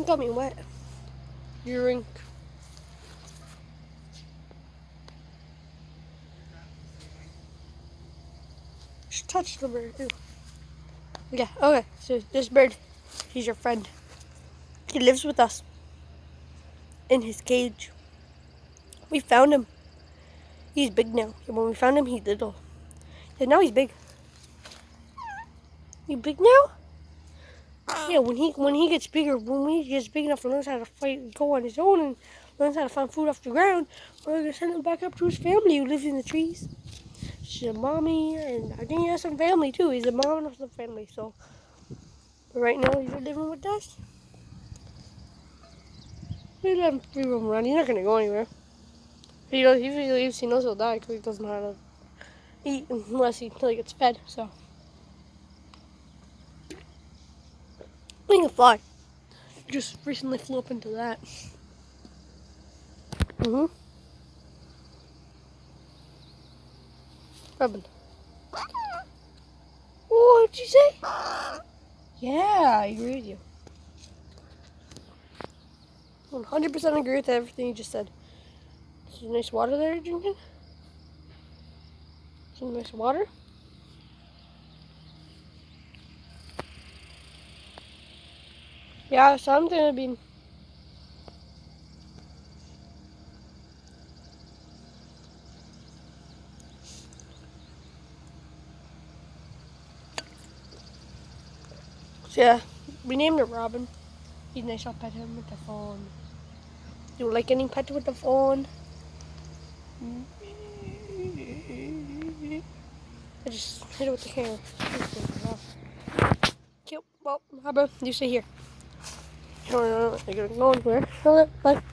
You got me wet. Drink. Just touch the bird. Ew. Yeah, okay. So this bird, he's your friend. He lives with us in his cage. We found him. He's big now. When we found him, he's little. And now he's big. You big now? Yeah, when he gets bigger, when he gets big enough and learns how to fight, go on his own, and learns how to find food off the ground, we're gonna send him back up to his family who lives in the trees. She's a mommy, and I think he has some family too. He's a mom of some family, so. But right now, he's living with us. We let him free roam around. He's not gonna go anywhere. If he leaves, he knows he'll die because he doesn't know how to eat until he gets fed. So. He can fly. Just recently flew up into that. Robin. What did you say? Yeah, I agree with you. 100% agree with everything you just said. Some nice water there you're drinking? Some nice water? Yeah, so I'm gonna be. So yeah, we named it Robin. He's nice. I'll pet him with the phone. You like getting pet with the phone? I just hit it with the camera. Cute. Well, how about you stay here? I gotta go anywhere. Bye.